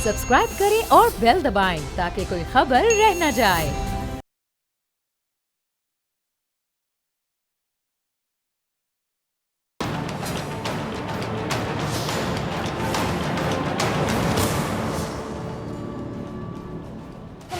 Subscribe करें और bell दबाएं ताकि कोई खबर रह न जाए।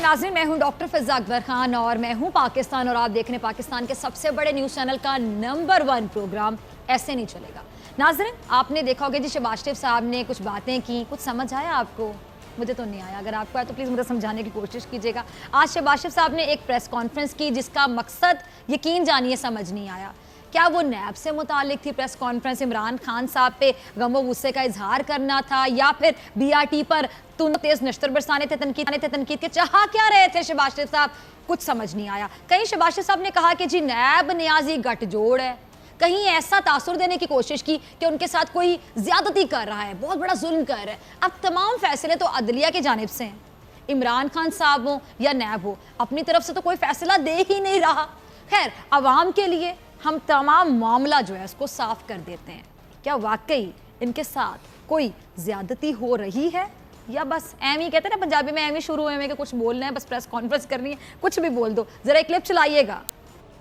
नाज़रीन, मैं हूं डॉक्टर फिज़ा अकबर खान और मैं हूं पाकिस्तान और आप देख रहे हैं पाकिस्तान के सबसे बड़े न्यूज़ चैनल का नंबर 1 प्रोग्राम ऐसे नहीं चलेगा। नाज़रीन, आपने देखा होगा जी शहबाज शरीफ साहब ने कुछ बातें की, कुछ समझ आया आपको? मुझे तो नहीं आया। अगर आपको आया तो प्लीज़ मुझे समझाने की कोशिश कीजिएगा। आज शहबाज शरीफ साहब ने एक प्रेस कॉन्फ्रेंस की जिसका मकसद यकीन जानिए समझ नहीं आया। क्या वो नैब से मुतालिक थी प्रेस कॉन्फ्रेंस, इमरान खान साहब पे गम गुस्से का इजहार करना था, या फिर BRT पर तेज नश्तर बरसाने थे, तनकीद के चाह क्या रहे थे शहबाज शरीफ साहब? कुछ समझ नहीं आया। कहीं शहबाज शरीफ साहब ने कहा कि जी नैब न्याजी गठजोड़ है, कहीं ऐसा तासुर देने की कोशिश की कि उनके साथ कोई ज्यादती कर रहा है, बहुत बड़ा जुल्म कर रहा है। अब तमाम फैसले तो अदलिया की जानिब से हैं, इमरान खान साहब हो या नैब हो, अपनी तरफ से तो कोई फैसला दे ही नहीं रहा। खैर, अवाम के लिए हम तमाम मामला जो है उसको साफ कर देते हैं। क्या वाकई इनके साथ कोई ज्यादती हो रही है या बस एम ही कहते हैं ना पंजाबी में, एम ही शुरू हुए कि कुछ बोलना है, बस प्रेस कॉन्फ्रेंस करनी है, कुछ भी बोल दो। जरा एक क्लिप चलाइएगा।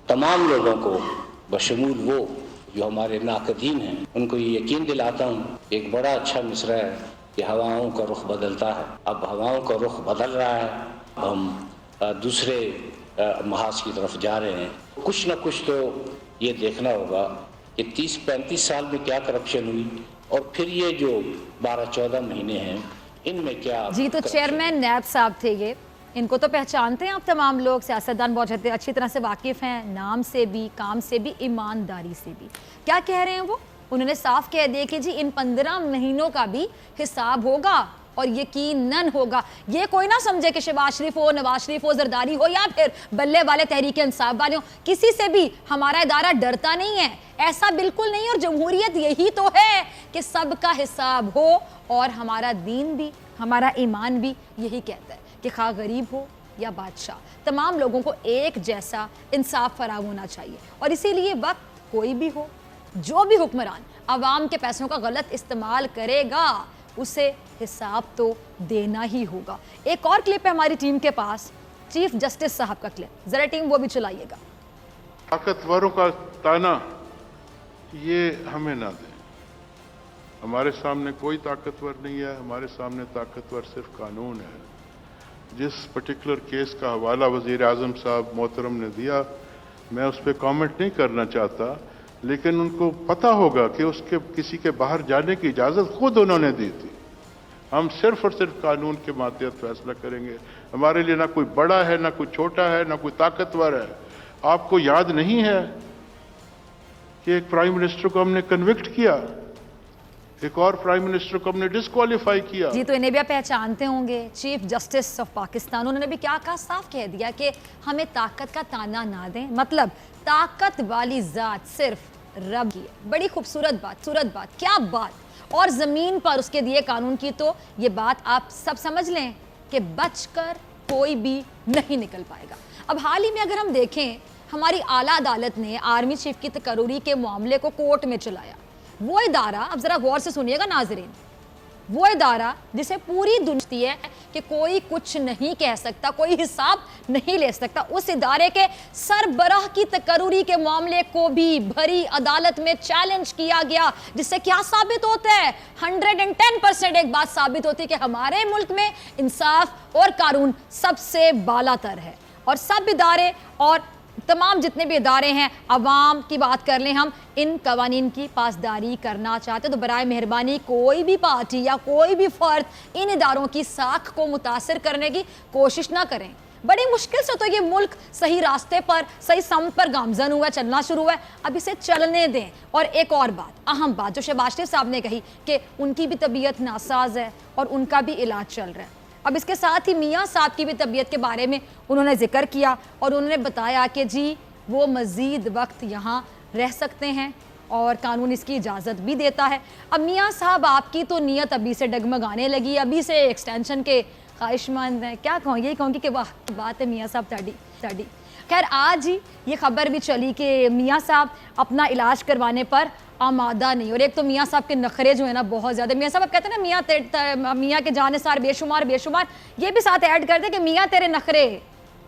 तमाम लोगों को बशमूल वो जो हमारे नाकदीन हैं उनको ये यकीन दिलाता हूँ, एक बड़ा अच्छा मिसरा है कि हवाओं का रुख बदलता है। अब हवाओं का रुख बदल रहा है, हम दूसरे महाज की तरफ जा रहे हैं। कुछ ना कुछ तो ये देखना होगा कि 30-35 साल में क्या करप्शन हुई और फिर ये जो 12-14 महीने हैं इनमें क्या जी। तो चेयरमैन नैब साहब थे ये, इनको तो पहचानते हैं आप तमाम लोग, सियासतदान बहुत अच्छी तरह से वाकिफ हैं, नाम से भी, काम से भी, ईमानदारी से भी। क्या कह रहे हैं वो? उन्होंने साफ कह दिया कि जी इन 15 महीनों का भी हिसाब होगा और यकीनन होगा। ये कोई ना समझे कि शहबाज शरीफ हो, नवाज शरीफ हो, जरदारी हो या फिर बल्ले वाले तहरीक इंसाफ वाले हो, किसी से भी हमारा इदारा डरता नहीं है, ऐसा बिल्कुल नहीं। और जमहूरियत यही तो है कि सबका हिसाब हो, और हमारा दीन भी, हमारा ईमान भी यही कहता है कि खा गरीब हो या बादशाह, तमाम लोगों को एक जैसा इंसाफ फराहम होना चाहिए। और इसीलिए वक्त कोई भी हो, जो भी हुक्मरान अवाम के पैसों का गलत इस्तेमाल करेगा उसे हिसाब तो देना ही होगा। एक और क्लिप है हमारी टीम के पास, चीफ जस्टिस साहब का क्लिप, जरा टीम वो भी चलाइएगा। ताकतवरों का ताना ये हमें ना दें, हमारे सामने कोई ताकतवर नहीं है, हमारे सामने ताकतवर सिर्फ कानून है। जिस पर्टिकुलर केस का हवाला वज़ीर आज़म साहब मोहतरम ने दिया, मैं उस पर कमेंट नहीं करना चाहता, लेकिन उनको पता होगा कि उसके किसी के बाहर जाने की इजाज़त खुद उन्होंने दी थी। हम सिर्फ और सिर्फ कानून के मातहत फैसला करेंगे। हमारे लिए ना कोई बड़ा है, ना कोई छोटा है, ना कोई ताकतवर है। आपको याद नहीं है कि एक प्राइम मिनिस्टर को हमने कन्विक्ट किया, एक और प्राइम मिनिस्टर को हमने डिस्क्वालीफाई किया। जी, तो इन्हें भी आप पहचानते होंगे, चीफ जस्टिस ऑफ पाकिस्तान। उन्होंने भी क्या कहा, साफ कह दिया कि हमें ताकत का ताना ना दें, मतलब ताकत वाली जात सिर्फ रब की है। बड़ी खूबसूरत बात, सूरत बात, क्या बात। और जमीन पर उसके दिए कानून की तो ये बात आप सब समझ लें कि बचकर कोई भी नहीं निकल पाएगा। अब हाल ही में अगर हम देखें, हमारी आला अदालत ने आर्मी चीफ की तकर्री के मामले को कोर्ट में चलाया। वो इदारा, अब जरा गौर से सुनिएगा नाजरीन, वो इदारा जिसे पूरी दुनिया है कि कोई कुछ नहीं कह सकता, कोई हिसाब नहीं ले सकता, उस इदारे के सरबराह की तकर्री के मामले को भी भरी अदालत में चैलेंज किया गया, जिससे क्या साबित होता है? 110% एक बात साबित होती है कि हमारे मुल्क में इंसाफ और कानून सबसे बालातर है। और सब इदारे और तमाम जितने भी इदारे हैं, अवाम की बात कर लें हम, इन कवानीन की पासदारी करना चाहते तो बराए मेहरबानी कोई भी पार्टी या कोई भी फर्द इन इदारों की साख को मुतासर करने की कोशिश ना करें। बड़ी मुश्किल से तो ये मुल्क सही रास्ते पर, सही सम पर गामजन हुआ, चलना शुरू हुआ है, अब इसे चलने दें। और एक और बात, अहम बात जो शहबाज शरीफ साहब ने कही कि उनकी भी तबीयत नासाज है और उनका भी इलाज चल रहा है। अब इसके साथ ही मियाँ साहब की भी तबीयत के बारे में उन्होंने जिक्र किया और उन्होंने बताया कि जी वो मज़ीद वक्त यहाँ रह सकते हैं और कानून इसकी इजाज़त भी देता है। अब मियाँ साहब आपकी तो नीयत अभी से डगमगाने लगी, अभी से एक्सटेंशन के ख्वाहिशमंद हैं। क्या कहूँ, यही कहूँगी कि वाह बात है मियाँ साहब ताड़ी। खैर आज ही ये खबर भी चली कि मियाँ साहब अपना इलाज करवाने पर आमादा नहीं। और एक तो मियाँ साहब के नखरे जो है ना बहुत ज़्यादा, मियाँ साहब कहते हैं ना मियाँ के जानिसार बेशुमार बेशुमार, ये भी साथ ऐड करते कि मियाँ तेरे नखरे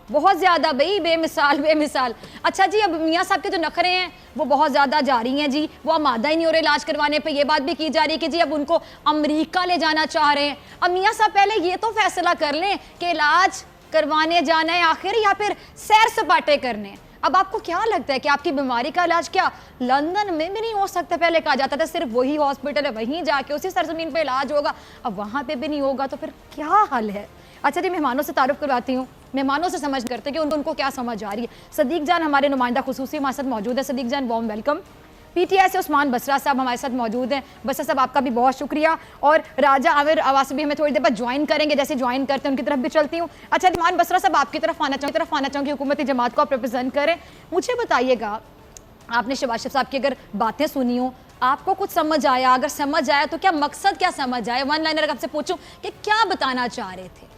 बहुत ज़्यादा भाई, बेमिसाल बेमिसाल। अच्छा जी, अब मियाँ साहब के जो नखरे हैं वो बहुत ज़्यादा जारी हैं जी, वो आमादा ही नहीं हो रहे इलाज करवाने पे। ये बात भी की जा रही है कि जी अब उनको अमेरिका ले जाना चाह रहे हैं। अब मियाँ साहब पहले ये तो फैसला कर लें कि इलाज करवाने जाना है आखिर या फिर सैर सपाटे करने। अब आपको क्या लगता है कि आपकी बीमारी का इलाज क्या लंदन में भी नहीं हो सकता? पहले कहा जाता था सिर्फ वही हॉस्पिटल है, वहीं जाके उसी सरजमीन पे इलाज होगा, अब वहाँ पे भी नहीं होगा, तो फिर क्या हल है? अच्छा जी, मेहमानों से तारुफ करवाती हूँ, मेहमानों से समझ करते हैं कि उनको क्या समझ आ रही है। सदीक जान हमारे नुमाइंदा खुसूसी हमारे साथ मौजूद है। सदीक जान वार्म वेलकम। पीटीआई से उस्मान बसरा साहब हमारे साथ मौजूद हैं। बसरा साहब आपका भी बहुत शुक्रिया। और राजा आमिर आवास भी हमें थोड़ी देर बाद ज्वाइन करेंगे, जैसे ज्वाइन करते हैं उनकी तरफ भी चलती हूँ। अच्छा उस्मान बसरा साहब आपकी तरफ आना चाहूँगी, हुकूमती जमात को आप रिप्रेजेंट करें। मुझे बताइएगा, आपने शहबाज शरीफ साहब की अगर बातें सुनी हो, आपको कुछ समझ आया? अगर समझ आया तो क्या मकसद क्या समझ आया? वन लाइनर आपसे पूछूं कि क्या बताना चाह रहे थे?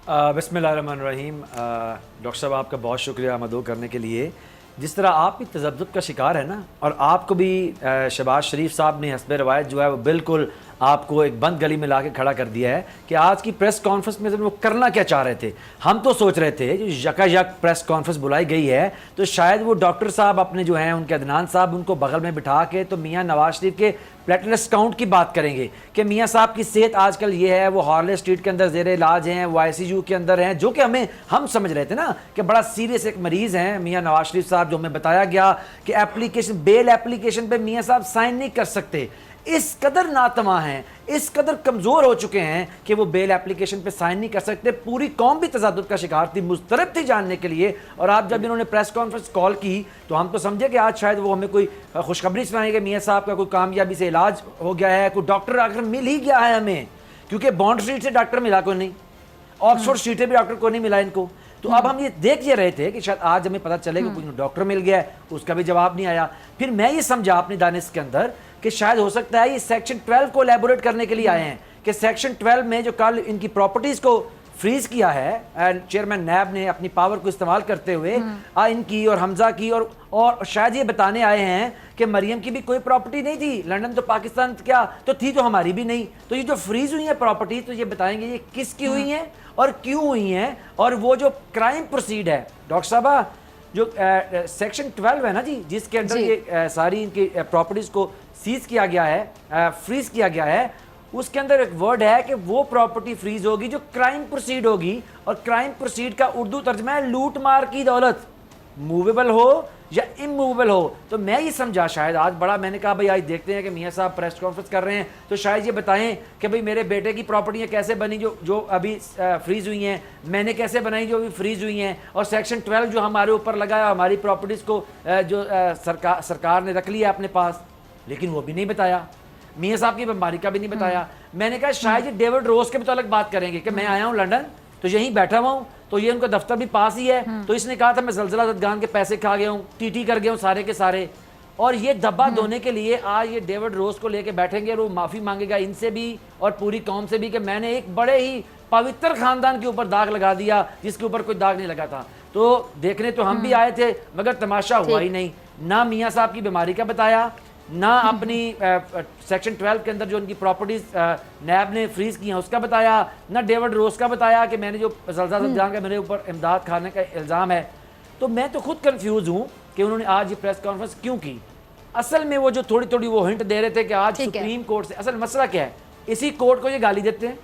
बिस्मिल्लाहिर्रहमानिर्रहीम। डॉक्टर साहब आपका बहुत शुक्रिया मदऊ करने के लिए। जिस तरह आप भी तज़ब्ज़ुब का शिकार है ना, और आपको भी शहबाज शरीफ साहब ने हस्ब रवायत जो है वो बिल्कुल आपको एक बंद गली में ला के खड़ा कर दिया है कि आज की प्रेस कॉन्फ्रेंस में वो करना क्या चाह रहे थे। हम तो सोच रहे थे जो यकायक प्रेस कॉन्फ्रेंस बुलाई गई है तो शायद वो डॉक्टर साहब अपने जो हैं उनके अदनान साहब उनको बगल में बिठा के तो मियाँ नवाज शरीफ के प्लेटलेट्स काउंट की बात करेंगे कि मियाँ साहब की सेहत आजकल ये है, वो हार्ले स्ट्रीट के अंदर जेर इलाज हैं, वो ICU के अंदर हैं, जो कि हम समझ रहे थे ना कि बड़ा सीरियस एक मरीज़ हैं मियाँ नवाज शरीफ साहब, जो हमें बताया गया कि एप्लीकेशन बेल एप्लीकेशन पे मियाँ साहब साइन नहीं कर सकते। इस कदर नातमा हैं, इस कदर कमज़ोर हो चुके हैं कि वो बेल एप्लीकेशन पे साइन नहीं कर सकते। पूरी कौम भी तज़ादुद का शिकार थी, मुस्तरब थी जानने के लिए। और आज जब इन्होंने प्रेस कॉन्फ्रेंस कॉल की तो हम तो समझे कि आज शायद वो हमें कोई खुशखबरी सुनाएंगे, मियाँ साहब का कोई कामयाबी से इलाज हो गया है, कोई डॉक्टर आकर मिल ही गया है हमें, क्योंकि बॉन्ड स्ट्रीट से डॉक्टर मिला कोई नहीं, ऑक्सफोर्ड स्ट्रीट से भी डॉक्टर को नहीं मिला इनको। तो अब हम ये देख ये रहे थे कि शायद आज हमें पता चले कि कोई डॉक्टर मिल गया है, उसका भी जवाब नहीं आया। फिर मैं ये समझा अपनी दानिश के अंदर कि शायद हो सकता है ये सेक्शन 12 को एलैबोरेट करने के लिए आए हैं कि सेक्शन 12 में जो कल इनकी प्रॉपर्टीज को फ्रीज किया है चेयरमैन नैब ने अपनी पावर को इस्तेमाल करते हुए इनकी और हमजा की, और शायद ये बताने आए हैं कि मरियम की भी कोई प्रॉपर्टी नहीं थी, लंदन तो पाकिस्तान क्या तो थी, तो हमारी भी नहीं। तो ये जो फ्रीज हुई है प्रॉपर्टी, तो ये बताएंगे ये किसकी हुई हैं और क्यों हुई हैं। और वो जो क्राइम प्रोसीड है डॉक्टर साहबा, जो सेक्शन 12 है ना जी, जिसके अंदर ये सारी इनकी प्रॉपर्टीज को सीज किया गया है, फ्रीज किया गया है, उसके अंदर एक वर्ड है कि वो प्रॉपर्टी फ्रीज होगी जो क्राइम प्रोसीड होगी। और क्राइम प्रोसीड का उर्दू तर्जमा है लूट मार की दौलत, मूवेबल हो या इमूवेबल हो। तो मैं ये समझा शायद आज बड़ा, मैंने कहा भाई आज देखते हैं कि मियाँ साहब प्रेस कॉन्फ्रेंस कर रहे हैं तो शायद ये बताएं कि भाई मेरे बेटे की प्रॉपर्टियाँ कैसे बनी जो अभी फ्रीज हुई हैं, मैंने कैसे बनाई जो अभी फ्रीज हुई हैं, और सेक्शन 12 जो हमारे ऊपर लगाया हमारी प्रॉपर्टीज़ को जो सरकार ने रख लिया अपने पास, लेकिन वो भी नहीं बताया। मियाँ साहब की बीमारी का भी नहीं बताया। मैंने कहा शायद ये डेविड रोज के मुताबिक बात करेंगे कि मैं आया हूँ लंदन तो यहीं बैठा हुआ हूँ, तो ये उनका दफ्तर भी पास ही है, तो इसने कहा था मैं ज़लज़ला ज़दगान के पैसे खा गया हूँ, टीटी कर गया हूँ सारे के सारे, और ये धब्बा धोने के लिए आज ये डेविड रोज को लेके बैठेंगे और वो माफ़ी मांगेगा इनसे भी और पूरी कौम से भी कि मैंने एक बड़े ही पवित्र खानदान के ऊपर दाग लगा दिया जिसके ऊपर कोई दाग नहीं लगा था। तो देखने तो हम भी आए थे मगर तमाशा हुआ ही नहीं, ना मियाँ साहब की बीमारी का बताया, ना अपनी सेक्शन 12 के अंदर जो उनकी प्रॉपर्टीज नैब ने फ्रीज की हैं उसका बताया, ना डेविड रोज का बताया कि मैंने जो ज़लज़ला का मेरे ऊपर इमदाद खाने का इल्ज़ाम है। तो मैं तो खुद कंफ्यूज हूँ कि उन्होंने आज ये प्रेस कॉन्फ्रेंस क्यों की। असल में वो जो थोड़ी थोड़ी वो हिंट दे रहे थे कि आज सुप्रीम कोर्ट से, असल मसला क्या है, इसी कोर्ट को ये गाली देते हैं,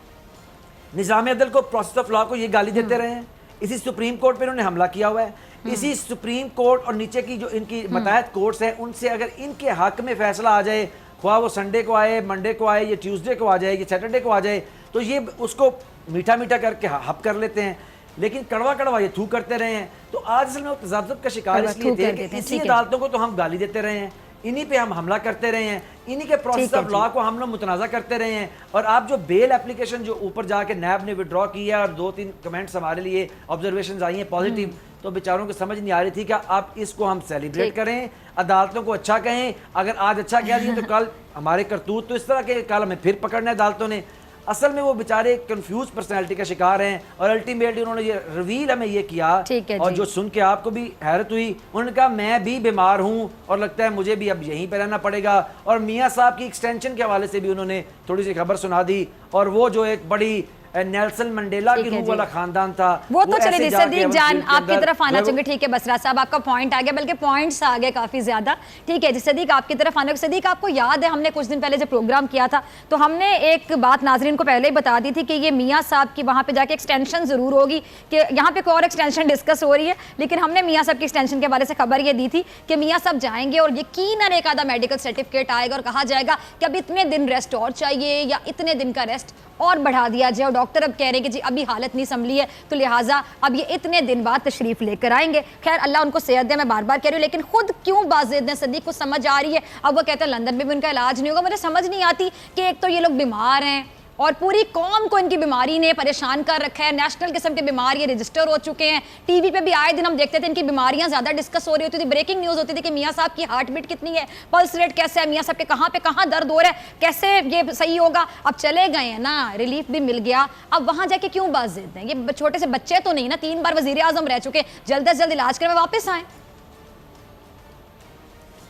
निज़ाम अदल को, प्रोसेस ऑफ लॉ को ये गाली देते रहे हैं, इसी सुप्रीम कोर्ट पर इन्होंने हमला किया हुआ है। इसी सुप्रीम कोर्ट और नीचे की जो इनकी मतहत कोर्ट्स हैं उनसे अगर इनके हक में फैसला आ जाए, ख्वाह वो संडे को आए, मंडे को आए, ये ट्यूसडे को आ जाए, ये सैटरडे को आ जाए, तो ये उसको मीठा मीठा करके हप कर लेते हैं, लेकिन कड़वा कड़वा ये थू करते रहे हैं। तो आज असल में वो तज़ब्ज़ुब का शिकार इसलिए थे कि इसी अदालतों को तो हम गाली देते रहे हैं, इन्हीं पे हम हमला करते रहे हैं, इन्हीं के प्रोसेस ऑफ लॉ को हम लोग मुतनाज़ा करते रहे हैं। और आप जो बेल एप्लीकेशन जो ऊपर जाके नैब ने विड्रॉ किया और 2-3 कमेंट्स हमारे लिए ऑब्जर्वेशन आई हैं पॉजिटिव, तो बेचारों को समझ नहीं आ रही थी कि अब इसको हम सेलिब्रेट करें, अदालतों को अच्छा कहें। अगर आज अच्छा कह दिए तो कल हमारे करतूत तो इस तरह के, कल हमें फिर पकड़ना है अदालतों ने। असल में वो बेचारे कंफ्यूज पर्सनैलिटी का शिकार हैं और अल्टीमेटली उन्होंने ये रिवील हमें ये किया। ठीक है और जी। जो सुन के आपको भी हैरत हुई, उन्होंने कहा मैं भी बीमार हूँ और लगता है मुझे भी अब यहीं पर रहना पड़ेगा। और मियाँ साहब की एक्सटेंशन के हवाले से भी उन्होंने थोड़ी सी खबर सुना दी। और वो जो एक बड़ी नेल्सन मंडेला की रूह वाला खानदान था, वो तो चले ऐसे जाके सदीक अब जान जेल के आपकी अंदर तरफ आना जो है चाहिए। ठीक है बसरा साहब, आपका पॉइंट आ गया, बल्कि पॉइंट्स आ गए काफी ज्यादा। ठीक है जी सदीक, आपकी तरफ आना। सदीक आपको याद है हमने कुछ दिन पहले जब प्रोग्राम किया था तो हमने एक बात नाजरीन को पहले ही बता दी थी कि ये मियाँ साहब की वहां पे जाके एक्सटेंशन जरूर होगी, कि यहाँ पे एक और एक्सटेंशन डिस्कस हो रही है, लेकिन हमने मियाँ साहब की एक्सटेंशन के बारे से खबर ये दी थी कि मियाँ साहब जाएंगे और यकीनन एक आधा मेडिकल सर्टिफिकेट आएगा और कहा जाएगा कि अब इतने दिन रेस्ट और चाहिए या इतने दिन का रेस्ट और बढ़ा दिया जाए। और डॉक्टर अब कह रहे हैं कि जी अभी हालत नहीं संभली है, तो लिहाजा अब ये इतने दिन बाद तशरीफ लेकर आएंगे। खैर अल्लाह उनको सेहत दे, मैं बार बार कह रही हूँ, लेकिन खुद क्यों बाज़िद हैं? सदीक को समझ आ रही है, अब वो कहते हैं लंदन में भी उनका इलाज नहीं होगा। मुझे समझ नहीं आती कि एक तो ये लोग बीमार हैं और पूरी कौम को इनकी बीमारी ने परेशान कर रखा है। नेशनल किस्म की बीमार ये रजिस्टर हो चुके हैं। टीवी पे भी आए दिन हम देखते थे इनकी बीमारियां ज्यादा डिस्कस हो रही होती थी, ब्रेकिंग न्यूज होती थी कि मियाँ साहब की हार्ट बीट कितनी है, पल्स रेट कैसे है, मियाँ साहब के कहाँ पे कहाँ दर्द हो रहा है, कैसे ये सही होगा। अब चले गए हैं ना, रिलीफ भी मिल गया, अब वहां जाके क्यों बाज़िद हैं? ये छोटे से बच्चे तो नहीं ना, 3 बार वजीर आजम रह चुके, जल्द से जल्द इलाज करके वापस आए।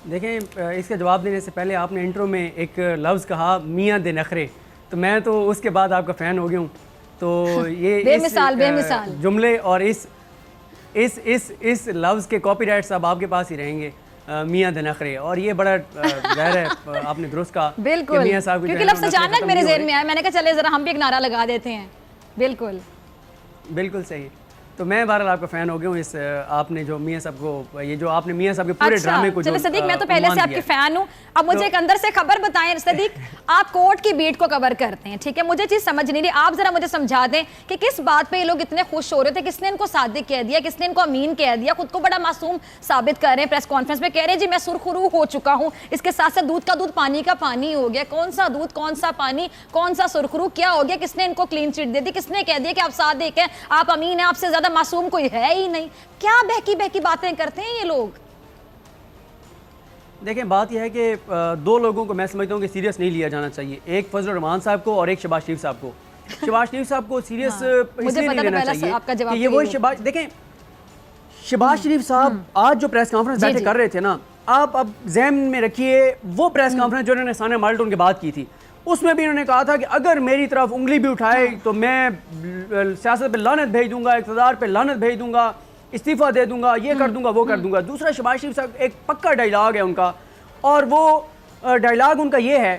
देखें, इसका जवाब देने से पहले आपने इंट्रो में एक लफ्ज़ कहा मियाँ दे नखरे, तो मैं तो उसके बाद आपका फ़ैन हो गया हूँ। तो ये बेमिसाल बेमिसाल जुमले और इस लफ्ज़ के कॉपीराइट्स अब आपके पास ही रहेंगे, मियाँ दे नखरे। और ये बड़ा ज़ाहिर है आपने दुरुस्त कहा बिल्कुल, मियाँ साहब क्योंकि लफ्ज़ अचानक मेरे ज़हन में आया, मैंने कहा चले ज़रा हम भी एक नारा लगा देते हैं। बिल्कुल सही। तो मैं बहरहाल आपका फ़ैन हो गया हूँ इस आपने जो मियाँ साहब को, ये जो आपने मियाँ साहब के पूरे ड्रामे को जो सदीक, मैं तो पहले से आपकी फैन हूँ। अब मुझे एक अंदर से खबर बताएं सदीक, आप कोर्ट की बीट को कवर करते हैं, ठीक है, मुझे चीज समझ नहीं रही, आप जरा मुझे समझा दें कि किस बात पे ये लोग इतने खुश हो रहे थे, किसने इनको सादिक कह दिया, किसने इनको अमीन कह दिया, खुद को बड़ा मासूम साबित कर रहे हैं। प्रेस कॉन्फ्रेंस में कह रहे हैं जी मैं सुरखरू हो चुका हूँ, इसके साथ साथ दूध का दूध पानी का पानी हो गया। कौन सा दूध, कौन सा पानी, कौन सा सुरखरू, क्या हो गया? किसने इनको क्लीन चिट दे दी? किसने कह दिया कि आप सादिक हैं, आप अमीन हैं, आपसे ज्यादा मासूम कोई है ही नहीं? क्या बहकी बहकी बातें करते हैं ये लोग। देखें, बात यह है कि 2 लोगों को मैं समझता हूँ कि सीरियस नहीं लिया जाना चाहिए, एक फजल रहमान साहब को और एक शहबाज शरीफ साहब को। शहबाज शरीफ साहब को सीरियस इसलिए नहीं लेना चाहिए कि ये वही शहबाज, देखें शहबाज शरीफ साहब आज जो प्रेस कॉन्फ्रेंस बैठे कर रहे थे ना, आप अब ज़हन में रखिए वो प्रेस कॉन्फ्रेंस जो इन्होंने सानिया माल्टन के बाद की थी, उसमें भी इन्होंने कहा था कि अगर मेरी तरफ उंगली भी उठाए तो मैं सियासत पे लानत भेज दूंगा, इक़्तिदार पे लानत भेज दूंगा, इस्तीफ़ा दे दूंगा, ये कर दूंगा, वो कर दूंगा। दूसरा, शहबाज शरीफ साहब एक पक्का डायलॉग है उनका, और वो डायलॉग उनका ये है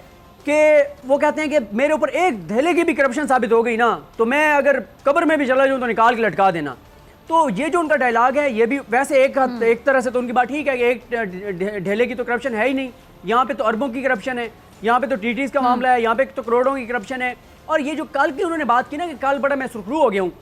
कि वो कहते हैं कि मेरे ऊपर एक धेले की भी करप्शन साबित हो गई ना, तो मैं अगर कब्र में भी चला जाऊँ तो निकाल के लटका देना। तो ये जो उनका डायलॉग है, ये भी वैसे एक तरह से तो उनकी बात ठीक है कि एक ढेले की तो करप्शन है ही नहीं, यहाँ पे तो अरबों की करप्शन है, यहाँ पे तो टीटीज का मामला है, यहाँ पे तो करोड़ों की करप्शन है। और ये जो कल की उन्होंने बात की ना कि कल बड़ा मैं सुरखरू हो गया हूँ,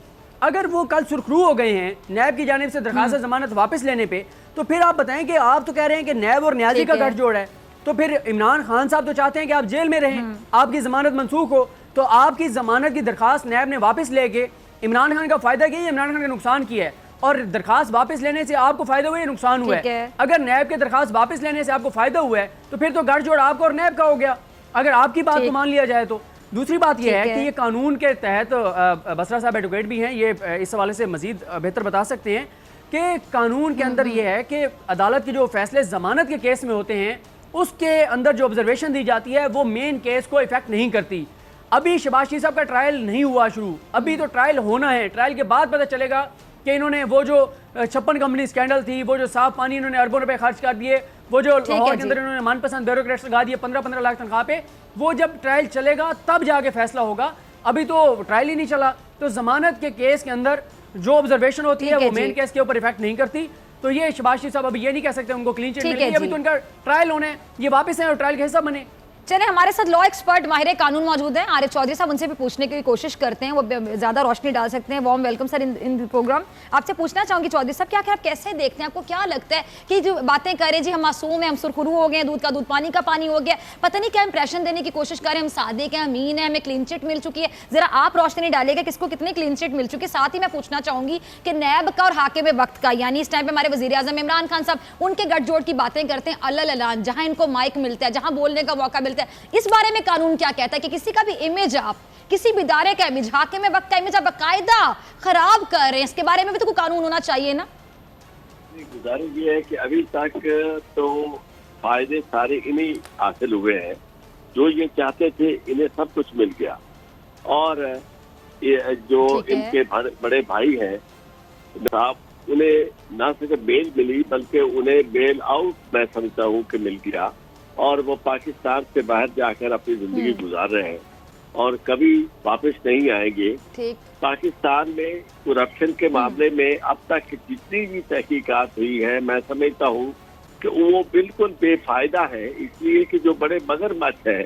अगर वो कल सुरखरू हो गए हैं नैब की जानिब से दरखास्त जमानत वापस लेने पे, तो फिर आप बताएं कि आप तो कह रहे हैं कि नैब और न्याजी का गठजोड़ है, तो फिर इमरान खान साहब तो चाहते हैं कि आप जेल में रहें, आपकी जमानत मनसूख हो, तो आपकी जमानत की दरखास्त नैब ने वापस लेके इमरान खान का फायदा किया, इमरान खान का नुकसान किया है। और दरखास्त वापस लेने से आपको फायदा हुआ है, नुकसान हुआ है। अगर नैब के दरखास्त वापस लेने से आपको फायदा हुआ है तो फिर तो गठजोड़ आपका और नैब का हो गया, अगर आपकी बात को मान लिया जाए तो। दूसरी बात यह है कि ये कानून के तहत, बसरा साहब एडवोकेट भी हैं, ये इस हवाले से मजीद बेहतर बता सकते हैं कि कानून के अंदर ये है कि अदालत के जो फैसले जमानत के केस में होते हैं उसके अंदर जो ऑब्जर्वेशन दी जाती है वो मेन केस को इफेक्ट नहीं करती। अभी शहबाज शरीफ साहब का ट्रायल नहीं हुआ शुरू, अभी तो ट्रायल होना है, ट्रायल के बाद पता चलेगा कि इन्होंने वो जो 56 कंपनी स्कैंडल थी, वो जो साफ पानी इन्होंने अरबों रुपए खर्च कर दिए, वो जो लाहौर के अंदर इन्होंने मनपसंद ब्यूरोक्रेट्स लगा दिए 15-15 लाख तनख्वाह पे, वो जब ट्रायल चलेगा तब जाके फैसला होगा। अभी तो ट्रायल ही नहीं चला, तो जमानत के केस के अंदर जो ऑब्जर्वेशन होती है वो मेन केस के ऊपर इफेक्ट नहीं करती। तो ये शहबाज शरीफ साहब अभी ये नहीं कह सकते उनको क्लीन चिट मिल गई, अभी तो उनका ट्रायल होना है, ये वापस है और ट्रायल का हिस्सा बने। चले, हमारे साथ लॉ एक्सपर्ट माहिर कानून मौजूद हैं आरिफ चौधरी साहब, उनसे भी पूछने की कोशिश करते हैं, वो ज्यादा रोशनी डाल सकते हैं। वार्म वेलकम सर इन प्रोग्राम। आपसे पूछना चाहूंगी चौधरी साहब, क्या आप कैसे देखते हैं, आपको क्या लगता है कि जो बातें करें जी हम मासूम हैं, हम सुरखरू हो गए, दूध का दूध पानी का पानी हो गया, पता नहीं क्या इंप्रेशन देने की कोशिश करें, हम सादिक हैं, अमीन है, हमें क्लीन चिट मिल चुकी है, जरा आप रोशनी डालिएगा किसको कितनी क्लीन चिट मिल चुकी है। साथ ही मैं पूछना चाहूंगी कि नैब का और हाकिम वक्त का, यानी इस टाइम पे हमारे वजीर आजम इमरान खान साहब उनके गठजोड़ की बातें करते हैं अल्ल अलान, जहां इनको माइक मिलता है, जहां बोलने का मौका मिलता है, इस बारे में कानून क्या कहता है कि किसी का भी इमेज आप किसी भी इदारे का इमेज, हाकिम वक्त का इमेज बाकायदा खराब कर रहे हैं। इसके बारे में भी तो कोई कानून होना चाहिए ना। गुजारिश ये है कि अभी तक तो फायदे सारे इन्हीं हासिल हुए हैं, जो ये चाहते थे इन्हें सब कुछ मिल गया। और ये जो इनके बड़े भाई हैं साहब, उन्हें ना सिर्फ बेल मिली बल्कि उन्हें बेल आउट मैं समझता हूँ कि मिल गया, और वो पाकिस्तान से बाहर जाकर अपनी जिंदगी गुजार रहे हैं और कभी वापस नहीं आएंगे। पाकिस्तान में करप्शन के मामले में अब तक जितनी भी तहकीकात हुई है, मैं समझता हूँ कि वो बिल्कुल बेफायदा है, इसलिए कि जो बड़े मगरमच्छ है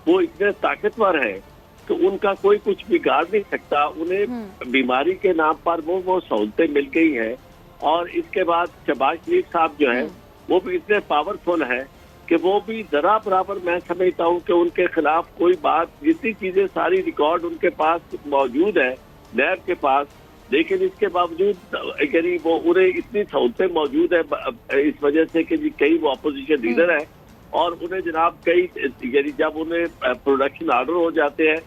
वो इतने ताकतवर हैं कि उनका कोई कुछ बिगाड़ नहीं सकता। उन्हें बीमारी के नाम पर वो सहूलतें मिल गई हैं, और इसके बाद शहबाज शरीफ साहब जो है वो भी इतने पावरफुल है कि वो भी जरा बराबर मैं समझता हूँ कि उनके खिलाफ कोई बात, जितनी चीजें सारी रिकॉर्ड उनके पास मौजूद है नैब के पास, लेकिन इसके बावजूद यानी वो उन्हें इतनी सहूलतें मौजूद है इस वजह से कि कई वो अपोजिशन लीडर है, और उन्हें जनाब कई यानी जब उन्हें प्रोडक्शन ऑर्डर हो जाते हैं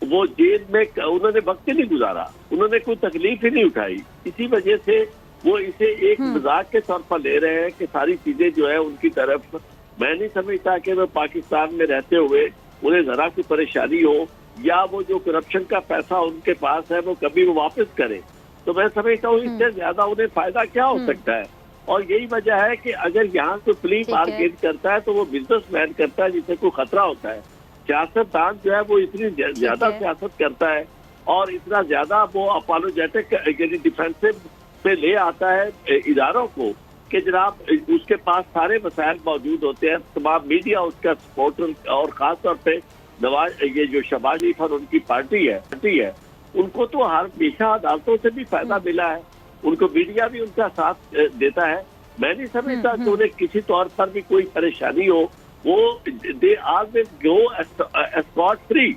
वो जेल में उन्होंने वक्त ही नहीं गुजारा, उन्होंने कोई तकलीफ ही नहीं उठाई। इसी वजह से वो इसे एक मजाक के तौर पर ले रहे हैं कि सारी चीजें जो है उनकी तरफ। मैं नहीं समझता कि वो पाकिस्तान में रहते हुए उन्हें जरा सी परेशानी हो, या वो जो करप्शन का पैसा उनके पास है वो कभी वो वापस करें। तो मैं समझता हूँ इससे ज्यादा उन्हें फायदा क्या हो सकता है। और यही वजह है कि अगर यहाँ से प्ली बार्गेन करता है तो वो बिजनेसमैन करता है जिसे कोई खतरा होता है। सियासतदान जो है वो इतनी ज्यादा सियासत करता है और इतना ज्यादा वो अपोलोजेटिक यानी डिफेंसिव पे ले आता है इदारों को कि जनाब उसके पास सारे वसाइल मौजूद होते हैं, तमाम मीडिया उसका सपोर्टर, और खास तौर पे नवाज ये जो शहबाज शरीफ और उनकी पार्टी है उनको तो हमेशा अदालतों से भी फायदा मिला है, उनको मीडिया भी उनका साथ देता है। मैं नहीं समझता कि उन्हें किसी तौर पर भी कोई परेशानी हो। वो they always go escort free,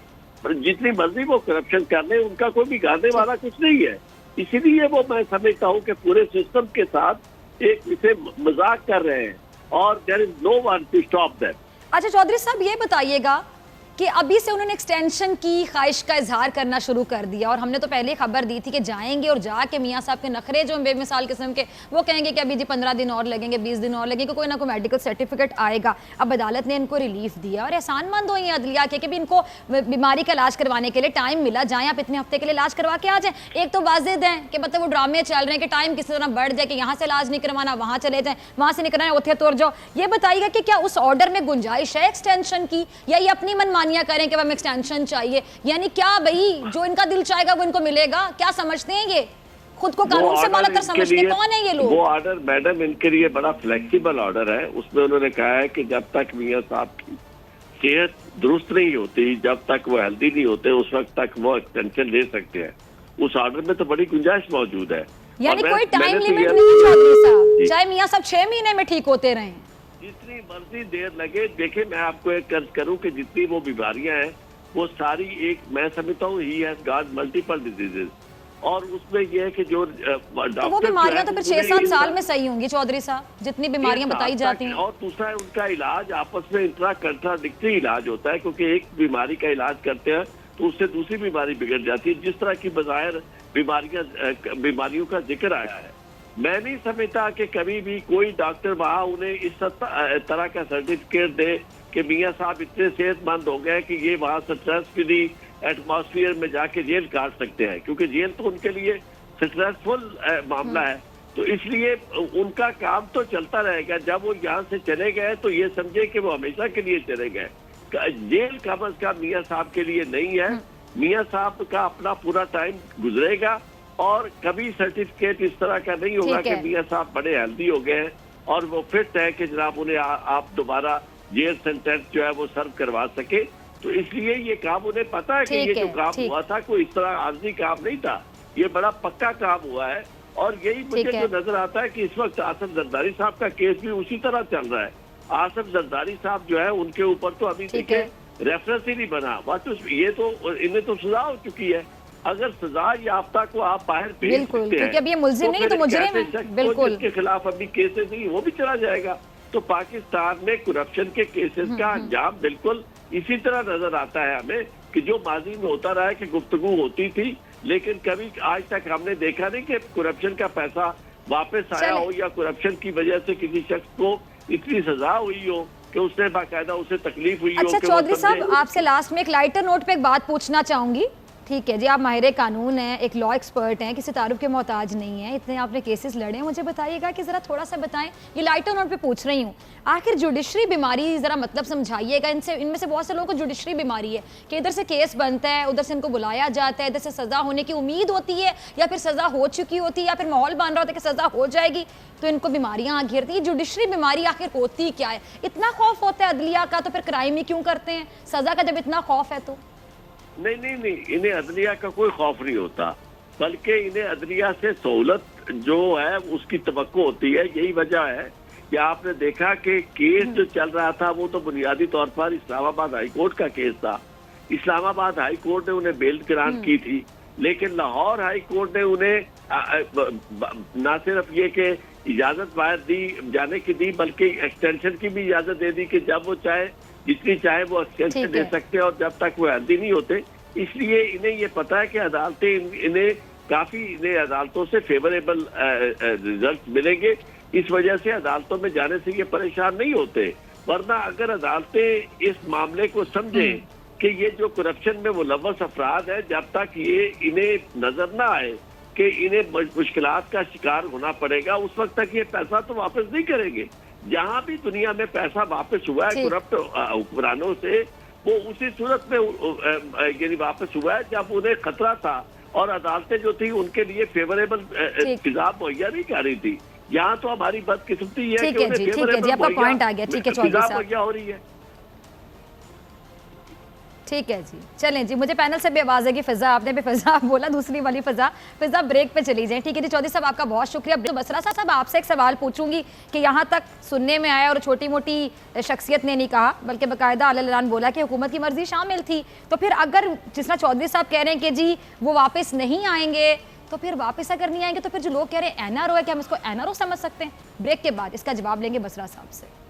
जितनी मर्जी वो करप्शन कर ले उनका कोई बिगाड़ने वाला कुछ नहीं है। इसीलिए वो मैं समझता हूँ कि पूरे सिस्टम के साथ एक इसे मजाक कर रहे हैं, और there is no one to stop that. अच्छा चौधरी साहब, ये बताइएगा कि अभी से उन्होंने एक्सटेंशन की ख्वाहिश का इजहार करना शुरू कर दिया, और हमने तो पहले खबर दी थी कि जाएंगे और जाके मियाँ साहब के नखरे जो बेमिसाल किस्म के, वो कहेंगे कि अभी जी 15 दिन और लगेंगे, 20 दिन और लगेंगे, कोई ना कोई मेडिकल सर्टिफिकेट आएगा। अब अदालत ने इनको रिलीफ दिया और एहसानमंद हुई है अदलिया के कि भी इनको बीमारी का इलाज करवाने के लिए टाइम मिला, जाएँ आप इतने हफ्ते के लिए इलाज करवा के आ जाएँ। एक तो वाजिद हैं कि मतलब वो ड्रामे चल रहे हैं कि टाइम किसी तरह बढ़ जाए कि यहाँ से इलाज नहीं करवाना वहाँ चले जाएँ, वहाँ से नहीं कराना उठे तोड़ जाओ। ये बताइएगा कि क्या उस ऑर्डर में गुंजाइश है एक्सटेंशन की, या ये अपनी मनमानियाँ करें कि हमें एक्सटेंशन चाहिए, यानी क्या भाई जो इनका दिल चाहेगा वो इनको मिलेगा? क्या समझते हैं ये खुद को कानून से बालातर समझते हैं? कौन है ये लोग? वो ऑर्डर मैडम इनके लिए बड़ा फ्लेक्सिबल ऑर्डर है। उसमें उन्होंने कहा है कि जब तक मियां साहब की सेहत दुरुस्त नहीं होती, जब तक वो हेल्दी नहीं होते, उस वक्त तक वो एक्सटेंशन ले सकते हैं। उस ऑर्डर में तो बड़ी गुंजाइश मौजूद है, यानी कोई टाइम लिमिट नहीं है चौधरी साहब, चाहे मियां साहब 6 महीने में ठीक होते रहें, जितनी मर्जी देर लगे। देखे मैं आपको एक कर्ज करूं कि जितनी वो बीमारियां हैं वो सारी एक, मैं समझता हूँ he has got multiple diseases, और उसमें ये है कि जो तो वो बीमारियां तो फिर 6-7 साल में सही होंगी चौधरी साहब, जितनी बीमारियां बताई जाती हैं। और दूसरा है उनका इलाज आपस में इंट्रा कंट्राडिक्टरी इलाज होता है, क्योंकि एक बीमारी का इलाज करते हैं तो उससे दूसरी बीमारी बिगड़ जाती है, जिस तरह की बज़ाहिर बीमारियों का जिक्र आया है। मैं नहीं समझता कि कभी भी कोई डॉक्टर वहाँ उन्हें इस तरह का सर्टिफिकेट दे कि मियाँ साहब इतने सेहतमंद हो गए कि ये वहाँ स्ट्रेस फ्री एटमॉस्फेयर में जाके जेल काट सकते हैं, क्योंकि जेल तो उनके लिए स्ट्रेसफुल मामला है। तो इसलिए उनका काम तो चलता रहेगा। जब वो यहाँ से चले गए तो ये समझे कि वो हमेशा के लिए चले गए। जेल कम अज कम मियाँ साहब के लिए नहीं है। मियाँ साहब का अपना पूरा टाइम गुजरेगा, और कभी सर्टिफिकेट इस तरह का नहीं होगा कि मियाँ साहब बड़े हेल्दी हो गए और वो फिट है कि जनाब उन्हें आप दोबारा जेल सेंटेंस जो है वो सर्व करवा सके। तो इसलिए ये काम उन्हें पता है कि ये जो काम हुआ था कोई इस तरह आर्जी काम नहीं था, ये बड़ा पक्का काम हुआ है। और यही मुझे जो नजर आता है कि इस वक्त आसिफ जरदारी साहब का केस भी उसी तरह चल रहा है। आसिफ जरदारी साहब जो है उनके ऊपर तो अभी देखे रेफरेंस ही नहीं बना, ये तो इन्हें तो सजा हो चुकी है। अगर सजा याफ्ता को आप बाहर भेज सकते हैं, क्योंकि अब ये मुल्जिम नहीं तो मुजरिम है, बिल्कुल जिसके खिलाफ अभी केसेस नहीं वो भी चला जाएगा। तो पाकिस्तान में करप्शन के केसेस का अंजाम बिल्कुल इसी तरह नजर आता है हमें कि जो माजी में होता रहा है कि गुफ्तगू होती थी, लेकिन कभी आज तक हमने देखा नहीं कि करप्शन का पैसा वापस आया हो या करप्शन की वजह से किसी शख्स को इतनी सजा हुई हो कि उसने बाकायदा उसे तकलीफ हुई हो। अच्छा कि वो चौधरी साहब, समझे। आपसे लास्ट में एक लाइटर नोट पे एक बात पूछना चाहूंगी। ठीक है जी, आप माहिर कानून हैं, एक लॉ एक्सपर्ट हैं, किसी तारुफ के मोहताज नहीं है, इतने आपने केसेस लड़े हैं। मुझे बताइएगा कि ज़रा थोड़ा सा बताएं, ये लाइटर नोट पे पूछ रही हूँ, आखिर जुडिशरी बीमारी ज़रा मतलब समझाइएगा। इनमें से बहुत से लोगों को जुडिशरी बीमारी है कि इधर से केस बनता है, उधर से इनको बुलाया जाता है, इधर से सज़ा होने की उम्मीद होती है या फिर सज़ा हो चुकी होती है या फिर माहौल बन रहा होता है कि सज़ा हो जाएगी, तो इनको बीमारियाँ घेरती है। जुडिशरी बीमारी आखिर होती क्या है? इतना खौफ होता है अदलिया का तो फिर क्राइम ही क्यों करते हैं? सज़ा का जब इतना खौफ है तो नहीं, इन्हें अदलिया का कोई खौफ नहीं होता, बल्कि इन्हें अदलिया से सहूलत जो है उसकी तवक्को होती है। यही वजह है कि आपने देखा कि केस जो चल रहा था वो तो बुनियादी तौर पर इस्लामाबाद हाई कोर्ट का केस था। इस्लामाबाद हाई कोर्ट ने उन्हें बेल ग्रांट की थी, लेकिन लाहौर हाई कोर्ट ने उन्हें न सिर्फ ये कि इजाजत बाहर दी जाने की दी, बल्कि एक्सटेंशन की भी इजाजत दे दी कि जब वो चाहे जितनी चाहे वो एक्सटेंशन दे सकते हैं और जब तक वो हल्दी नहीं होते। इसलिए इन्हें ये पता है कि अदालतें इन्हें अदालतों से फेवरेबल रिजल्ट मिलेंगे। इस वजह से अदालतों में जाने से ये परेशान नहीं होते। वरना अगर अदालतें इस मामले को समझें कि ये जो करप्शन में मुलव्वस अफराद है, जब तक ये इन्हें नजर ना आए कि इन्हें मुश्किलात का शिकार होना पड़ेगा, उस वक्त तक ये पैसा तो वापस नहीं करेंगे। जहां भी दुनिया में पैसा वापस हुआ है करप्ट हुक्मरानों से, वो उसी सूरत में यानी वापस हुआ है जब उन्हें खतरा था और अदालतें जो थी उनके लिए फेवरेबल फिजा मुहैया नहीं कर रही थी। यहाँ तो हमारी बदकिस्मती है कि उन्हें फेवरेबल आपका पॉइंट आ गया। ठीक है चौधरी साहब, मुहैया हो रही है। ठीक है जी, चलें जी, मुझे पैनल से भी आवाज़ है कि फ़िज़ा, आपने भी फ़िज़ा बोला, दूसरी वाली फ़िज़ा ब्रेक पे चली जाए। ठीक है जी चौधरी साहब, आपका बहुत शुक्रिया। बसरा साहब, आपसे एक सवाल पूछूंगी कि यहाँ तक सुनने में आया और छोटी मोटी शख्सियत ने नहीं कहा बल्कि बाकायदा अल-ऐलान बोला कि हुकूमत की मर्जी शामिल थी, तो फिर अगर जिस तरह चौधरी साहब कह रहे हैं कि जी वो वापस नहीं आएंगे, तो फिर वापस अगर नहीं आएंगे तो फिर जो लोग कह रहे हैं NRO है, क्या हम इसको NRO समझ सकते हैं? ब्रेक के बाद इसका जवाब लेंगे बसरा साहब से।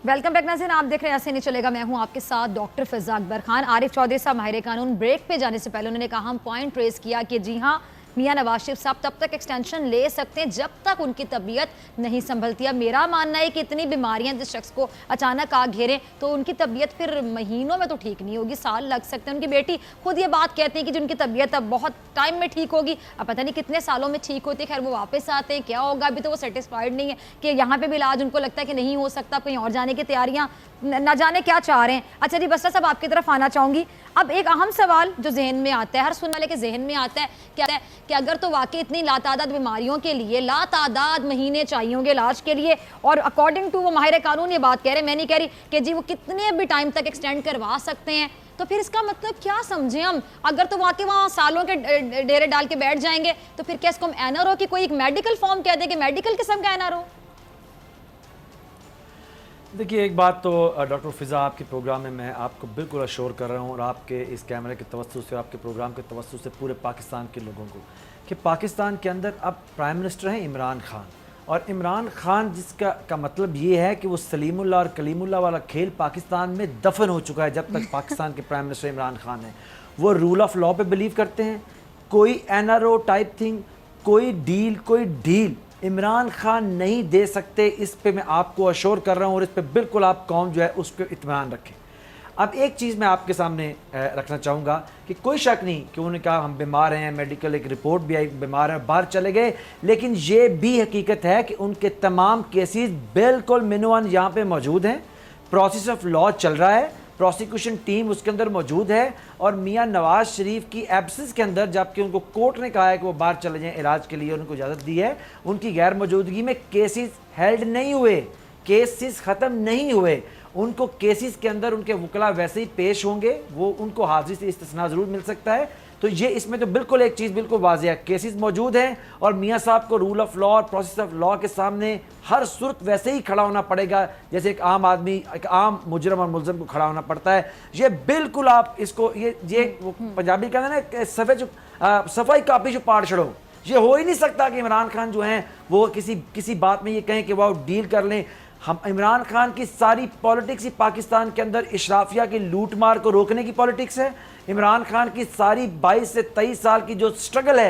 वेलकम बैक नाज़रीन, आप देख रहे हैं ऐसे नहीं चलेगा। मैं हूं आपके साथ डॉक्टर फ़िज़ा अकबर खान। आरिफ चौधरी साहब माहिर कानून ब्रेक पे जाने से पहले उन्होंने कहा, हम पॉइंट रेस किया कि जी हाँ, मियां नवाज शरीफ साहब तब तक एक्सटेंशन ले सकते हैं जब तक उनकी तबीयत नहीं संभलती। अब मेरा मानना है कि इतनी बीमारियां जिस शख्स को अचानक आ घेरें तो उनकी तबीयत फिर महीनों में तो ठीक नहीं होगी, साल लग सकते हैं। उनकी बेटी खुद ये बात कहती है कि जिनकी तबीयत अब बहुत टाइम में ठीक होगी, अब पता नहीं कितने सालों में ठीक होती है। खैर वो वापस आते हैं, क्या होगा अभी तो वो सेटिस्फाइड नहीं है कि यहाँ पे भी इलाज उनको लगता है कि नहीं हो सकता, कहीं और जाने की तैयारियाँ ना जाने क्या चाह रहे हैं। अच्छा जी बसरा साहब, आपकी तरफ आना चाहूँगी। अब एक अहम सवाल जो जहन में आता है, हर सुनने वाले के जहन में आता है क्या है कि अगर तो वाकई इतनी लातादाद बीमारियों के लिए लातादाद महीने चाहिए होंगे इलाज के लिए, और अकॉर्डिंग टू वो माहिर कानून ये बात कह रहे हैं, मैं नहीं कह रही कि जी वो कितने भी टाइम तक एक्सटेंड करवा सकते हैं, तो फिर इसका मतलब क्या समझें हम? अगर तो वाकई वहाँ सालों के डेरे डाल के बैठ जाएंगे तो फिर क्या इसको हम NRO की कोई एक मेडिकल फॉर्म कह दें कि मेडिकल किस्म का NRO? देखिए एक बात तो डॉक्टर फ़िज़ा, आपके प्रोग्राम में मैं आपको बिल्कुल अश्योर कर रहा हूँ और आपके इस कैमरे के तवज्जुह से, आपके प्रोग्राम के तवज्जुह से पूरे पाकिस्तान के लोगों को, कि पाकिस्तान के अंदर अब प्राइम मिनिस्टर हैं इमरान खान, और इमरान खान जिसका मतलब ये है कि वो सलीमुल्लाह और कलीमुल्लाह वाला खेल पाकिस्तान में दफन हो चुका है। जब तक पाकिस्तान के प्राइम मिनिस्टर इमरान खान हैं, वो रूल ऑफ लॉ पे बिलीव करते हैं। कोई NRO टाइप थिंग, कोई डील इमरान खान नहीं दे सकते, इस पे मैं आपको अश्योर कर रहा हूँ और इस पे बिल्कुल आप कौम जो है उस पर इत्मीनान रखें। अब एक चीज़ मैं आपके सामने रखना चाहूँगा कि कोई शक नहीं कि उन्होंने कहा हम बीमार हैं, मेडिकल एक रिपोर्ट भी आई बीमार हैं, बाहर चले गए, लेकिन ये भी हकीकत है कि उनके तमाम केसेस बिल्कुल मिनवन यहाँ पे मौजूद हैं। प्रोसेस ऑफ लॉ चल रहा है, प्रोसिक्यूशन टीम उसके अंदर मौजूद है, और मियां नवाज शरीफ की एब्सेंस के अंदर, जबकि उनको कोर्ट ने कहा है कि वो बाहर चले जाएं इलाज के लिए, उनको इजाज़त दी है, उनकी गैर मौजूदगी में केसेस हेल्ड नहीं हुए, केसेस ख़त्म नहीं हुए। उनको केसेस के अंदर उनके वकला वैसे ही पेश होंगे, वो उनको हाजिरी से इस्तिस्ना ज़रूर मिल सकता है, तो ये इसमें तो बिल्कुल एक चीज़ बिल्कुल वाज़ेह है, केसेस मौजूद हैं और मियाँ साहब को रूल ऑफ लॉ और प्रोसेस ऑफ लॉ के सामने हर सूरत वैसे ही खड़ा होना पड़ेगा जैसे एक आम आदमी, एक आम मुजरम और मुलजम को खड़ा होना पड़ता है। ये बिल्कुल आप इसको ये पंजाबी कहते हैं ना सफाई कापी जो पाड़ छड़ो, ये हो ही नहीं सकता कि इमरान खान जो हैं वो किसी बात में ये कहें कि वो डील कर लें। हम इमरान खान की सारी पॉलिटिक्स ही पाकिस्तान के अंदर इशराफिया की लूट मार को रोकने की पॉलिटिक्स है। इमरान खान की सारी 22 से 23 साल की जो स्ट्रगल है,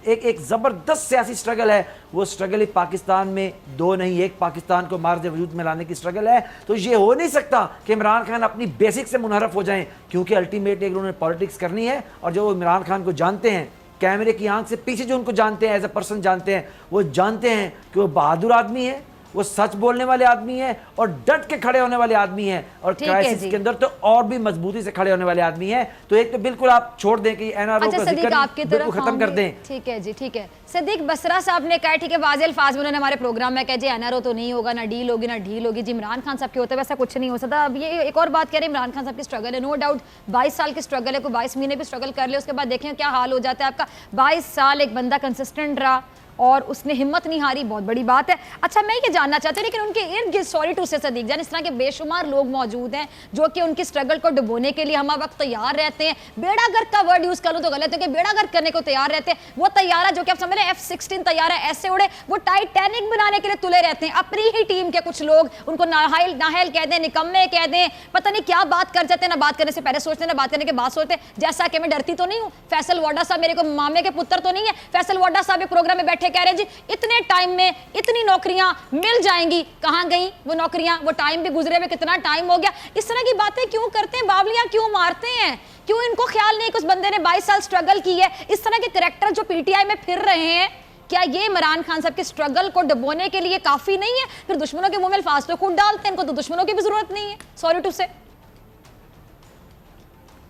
एक ज़बरदस्त सियासी स्ट्रगल है, वो स्ट्रगल ही पाकिस्तान में दो नहीं एक पाकिस्तान को मार्ज वजूद में लाने की स्ट्रगल है। तो ये हो नहीं सकता कि इमरान खान अपनी बेसिक से मुनहरफ हो जाएं, क्योंकि अल्टीमेटली उन्होंने पॉलिटिक्स करनी है। और जो इमरान खान को जानते हैं, कैमरे की आंख से पीछे जो उनको जानते हैं, एज ए पर्सन जानते हैं, वो जानते हैं कि वो बहादुर आदमी है, वो सच बोलने वाले आदमी हैं और डट के खड़े होने वाले आदमी हैं, और क्राइसिस के अंदर तो और भी मजबूती से खड़े होने वाले आदमी हैं। तो एक तो बिल्कुल आप छोड़ दें कि एनआरओ का जिक्र खत्म कर दें। ठीक है जी, ठीक है। सिद्दीक बसरा साहब ने कहा, ठीक है, वाज़े अल्फाज में उन्होंने हमारे प्रोग्राम में कहा जी एनआरओ तो नहीं होगा, ना डील होगी ना ढील होगी। जी इमरान खान साहब के होते वैसा कुछ नहीं हो सकता। अब ये एक और बात कह रहे हैं, इमरान खान साहब की स्ट्रगल है, नो डाउट 22 साल की स्ट्रगल है, कोई 22 महीने भी स्ट्रगल कर ले, उसके बाद देखें क्या हाल हो जाता है आपका। 22 साल एक बंदा कंसिस्टेंट रहा और उसने हिम्मत नहीं हारी, बहुत बड़ी बात है। अच्छा, मैं ये जानना चाहती हूँ, लेकिन उनके इर्द गिर्द, सॉरी टू से सदीक जान, इस तरह के बेशुमार लोग मौजूद हैं जो कि उनकी स्ट्रगल को डुबोने के लिए हम वक्त तैयार रहते हैं। बेड़ा गर्क का वर्ड यूज करूँ तो गलत है कि बेड़ा गर्क करने को तैयार रहते हैं। वो तैयारा जो कि आप समझ रहे हैं F-16 तैयारा ऐसे उड़े, वो टाइटैनिक बनाने के लिए तुले रहते हैं। अपनी ही टीम के कुछ लोग उनको नाहल कह दें, निकम्मे कह दें, पता नहीं क्या बात कर जाते हैं, ना बात करने से पहले सोचते हैं, ना बात करने के बाद सोचते हैं। जैसा कि मैं डरती तो नहीं हूँ, फैसल वाडा साहब मेरे को मामे के पुत्र तो नहीं है। फैसल वाडा साहब एक प्रोग्राम में बैठे कह रहे हैं जी इतने टाइम में इतनी नौकरियां मिल जाएंगी, कहां गई वो नौकरियां, वो टाइम भी गुजरे हुए कितना टाइम हो गया। इस तरह की बातें क्यों करते हैं, बावलियां क्यों मारते हैं, क्यों इनको ख्याल नहीं कि उस बंदे ने 22 साल स्ट्रगल की है। इस तरह के कैरेक्टर जो पीटीआई में फिर रहे हैं, क्या ये इमरान खान साहब के स्ट्रगल को डुबोने के लिए काफी नहीं है? फिर दुश्मनों के मुंह में अल्फाज तो खुद डालते हैं, इनको तो दुश्मनों की भी जरूरत नहीं है, सॉरी टू से।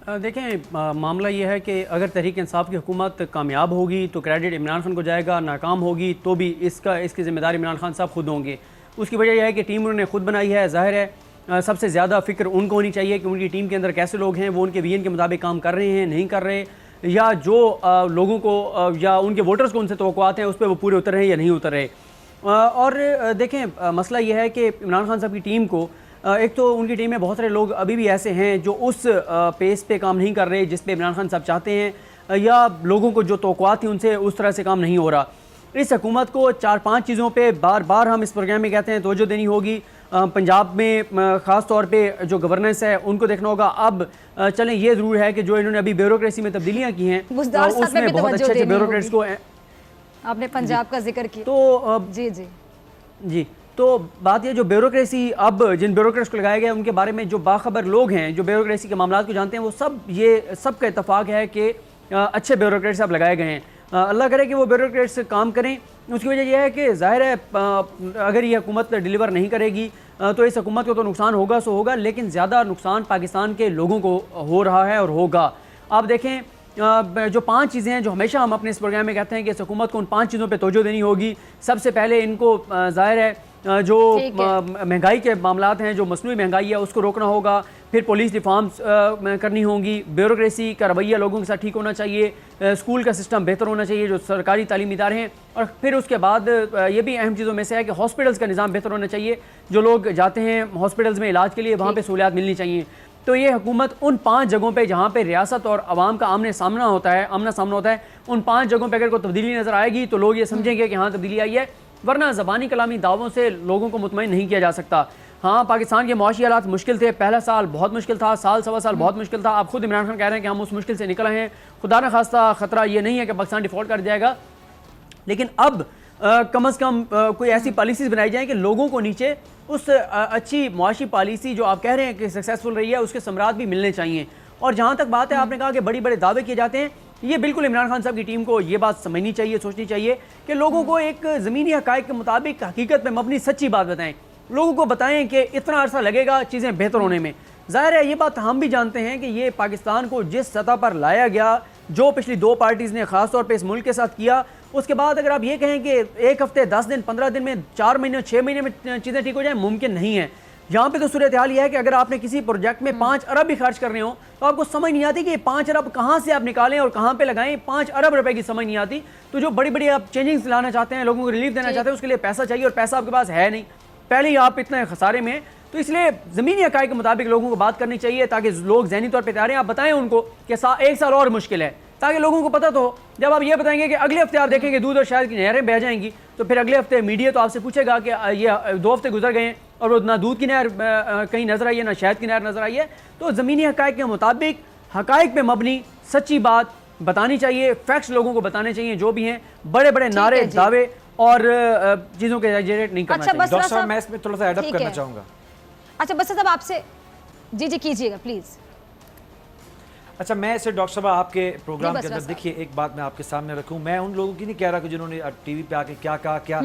देखें, मामला ये है कि अगर तहरीक इंसाफ की हुकूमत कामयाब होगी तो क्रेडिट इमरान खान को जाएगा, नाकाम होगी तो भी इसकी ज़िम्मेदार इमरान खान साहब खुद होंगे। उसकी वजह यह है कि टीम उन्होंने खुद बनाई है। ज़ाहिर है सबसे ज़्यादा फ़िक्र उनको होनी चाहिए कि उनकी टीम के अंदर कैसे लोग हैं, वो उनके विजन के मुताबिक काम कर रहे हैं, नहीं कर रहे, या जो लोगों को या उनके वोटर्स को उनसे तवक्कुआत हैं उस पर वो पूरे उतर रहे हैं या नहीं उतर रहे। और देखें, मसला यह है कि इमरान खान साहब की टीम को, एक तो उनकी टीम में बहुत सारे लोग अभी भी ऐसे हैं जो उस पेस पे काम नहीं कर रहे जिस पे इमरान खान साहब चाहते हैं, या लोगों को जो तवक्कुआत थी उनसे उस तरह से काम नहीं हो रहा। इस हुकूमत को 4-5 चीज़ों पे बार बार हम इस प्रोग्राम में कहते हैं तवज्जो देनी होगी। पंजाब में ख़ास तौर पे जो गवर्नेंस है उनको देखना होगा। अब चलें, ये ज़रूर है कि जो इन्होंने अभी ब्यूरोक्रेसी में तब्दीलियाँ की हैं उसमें बहुत अच्छे अच्छे ब्यूरोक्रेट्स को, आपने पंजाब का जिक्र किया तो जी, तो बात यह, जो ब्यूरोक्रेसी अब जिन ब्यूरोक्रेट्स को लगाया गया उनके बारे में जो बाखबर लोग हैं जो ब्यूरोक्रेसी के मामलों को जानते हैं, वो सब का इत्तफाक है कि अच्छे ब्यूरोक्रेट्स अब लगाए गए हैं। अल्लाह करे कि वो ब्यूरोक्रेट्स काम करें। उसकी वजह यह है कि ज़ाहिर है अगर ये हुकूमत डिलीवर नहीं करेगी तो इस हुकूमत को तो नुकसान होगा सो होगा, लेकिन ज़्यादा नुकसान पाकिस्तान के लोगों को हो रहा है और होगा। आप देखें, जो 5 चीज़ें हैं जो हमेशा हम अपने इस प्रोग्राम में कहते हैं कि इस हुकूमत को उन 5 चीज़ों पे तवज्जो देनी होगी। सबसे पहले इनको ज़ाहिर है जो महंगाई के मामलात हैं, जो मसनूई महंगाई है उसको रोकना होगा। फिर पुलिस रिफॉर्म्स करनी होंगी, ब्यूरोक्रेसी का रवैया लोगों के साथ ठीक होना चाहिए, स्कूल का सिस्टम बेहतर होना चाहिए जो सरकारी तालीमी इदारे हैं, और फिर उसके बाद ये भी अहम चीज़ों में से है कि हॉस्पिटल्स का निज़ाम बेहतर होना चाहिए। जो लोग जाते हैं हॉस्पिटल्स में इलाज के लिए वहाँ पर सहूलियात मिलनी चाहिए। तो ये हुकूमत उन 5 जगहों पे जहाँ पे रियासत और आवाम का आमना सामना होता है, उन 5 जगहों पे अगर कोई तब्दीली नज़र आएगी तो लोग ये समझेंगे कि हाँ तब्दीली आई है, वरना ज़बानी कलामी दावों से लोगों को मुतमईन नहीं किया जा सकता। हाँ, पाकिस्तान के मुआशी हालात मुश्किल थे, पहला साल बहुत मुश्किल था, साल सवा साल बहुत मुश्किल था। आप खुद इमरान खान कह रहे हैं कि हम उस मुश्किल से निकल आए हैं। खुदा न खास्ता ख़तरा ये नहीं है कि पाकिस्तान डिफ़ॉल्ट कर जाएगा, लेकिन अब कम अज़ कम कोई ऐसी पॉलिसीज़ बनाई जाए कि लोगों को नीचे उस अच्छी मुआशी पॉलिसी जो आप कह रहे हैं कि सक्सेसफुल रही है उसके समरात भी मिलने चाहिए। और जहाँ तक बात है, आपने कहा कि बड़े बड़े दावे किए जाते हैं, ये बिल्कुल इमरान खान साहब की टीम को ये बात समझनी चाहिए, सोचनी चाहिए कि लोगों को एक ज़मीनी हक़ाइक़ के मुताबिक हकीकत में मबनी सच्ची बात बताएं। लोगों को बताएं कि इतना अरसा लगेगा चीज़ें बेहतर होने में। ज़ाहिर है ये बात हम भी जानते हैं कि ये पाकिस्तान को जिस सतह पर लाया गया, जो पिछली 2 पार्टीज़ ने ख़ास तौर पर इस मुल्क के साथ किया, उसके बाद अगर आप ये कहें कि 1 हफ्ते 10 दिन 15 दिन में 4 महीने 6 महीने में चीज़ें ठीक हो जाएं, मुमकिन नहीं है। यहाँ पे तो सूरत हाल यह है कि अगर आपने किसी प्रोजेक्ट में 5 अरब भी खर्च करने हो तो आपको समझ नहीं आती कि ये 5 अरब कहाँ से आप निकालें और कहाँ पे लगाएं। 5 अरब रुपए की समझ नहीं आती। तो जो बड़ी बड़ी आप चेंजिंग्स लाना चाहते हैं, लोगों को रिलीफ देना चाहते हैं, उसके लिए पैसा चाहिए और पैसा आपके पास है नहीं, पहले ही आप इतने खसारे में हैं। तो इसलिए ज़मीनी हक़ाइक़ के मुताबिक लोगों को बात करनी चाहिए ताकि लोग ज़हनी तौर पर तैयार हैं। आप बताएं उनको कि 1 साल और मुश्किल है, ताकि लोगों को पता तो हो। जब आप ये बताएंगे कि अगले हफ्ते आप देखेंगे दूध और शहद की नहरें बह जाएंगी, तो फिर अगले हफ्ते मीडिया तो आपसे पूछेगा कि ये 2 हफ्ते गुजर गए हैं और वो ना दूध की नहर कहीं नजर आई है, ना शहद की नहर नजर आई है। तो ज़मीनी हक़ाइक़ के मुताबिक हक़ाइक़ पे मबनी सच्ची बात बतानी चाहिए, फैक्ट्स लोगों को बताने चाहिए जो भी हैं। बड़े बड़े नारे, दावे और चीज़ों के एग्जैजरेट नहीं करना चाहिए। डॉक्टर साहब, मैं इसमें थोड़ा सा एड अप करना चाहूँगा। अच्छा बस साहब आपसे जी कीजिएगा प्लीज़। अच्छा, मैं इसे डॉक्टर साहब आपके प्रोग्राम के अंदर देखिए एक बात मैं आपके सामने रखूं। मैं उन लोगों की नहीं कह रहा कि जिन्होंने टीवी पे आके क्या कहा क्या,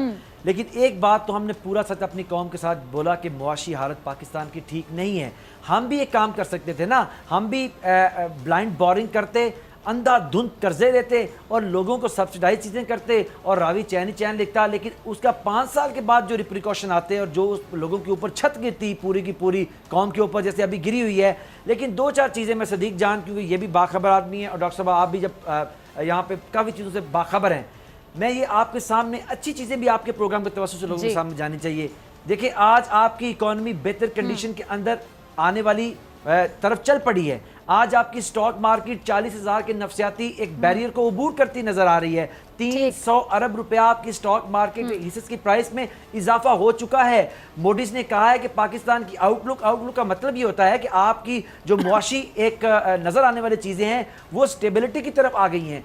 लेकिन एक बात तो हमने पूरा सच अपनी कौम के साथ बोला कि मुआशी हालत पाकिस्तान की ठीक नहीं है। हम भी एक काम कर सकते थे ना, हम भी ब्लाइंड बोरिंग करते, अंधाधुंध कर्जे देते और लोगों को सब्सिडाइज चीज़ें करते और रावी चैन ही चैन लिखता। लेकिन उसका 5 साल के बाद जो रिप्रिकॉशन आते हैं और जो उस लोगों के ऊपर छत गिरती पूरी की पूरी कौम के ऊपर, जैसे अभी गिरी हुई है। लेकिन 2-4 चीज़ें मैं सदीक जान, क्योंकि ये भी बाखबर आदमी है और डॉक्टर साहब आप भी जब यहाँ पे काफ़ी चीज़ों से बाखबर हैं, मैं ये आपके सामने अच्छी चीज़ें भी आपके प्रोग्राम के तवज्जुह से लोगों के सामने जानी चाहिए। देखिए, आज आपकी इकॉनमी बेहतर कंडीशन के अंदर आने वाली तरफ चल पड़ी है। आज आपकी स्टॉक मार्केट 40,000 के नफसियाती एक बैरियर को अबूर करती नजर आ रही है। 300 अरब रुपया आपकी स्टॉक मार्केट हिस्सेस की प्राइस में इजाफा हो चुका है। मोडीज ने कहा है कि पाकिस्तान की आउटलुक का मतलब ये होता है कि आपकी जो मुआशी एक नजर आने वाली चीजें हैं वो स्टेबिलिटी की तरफ आ गई हैं।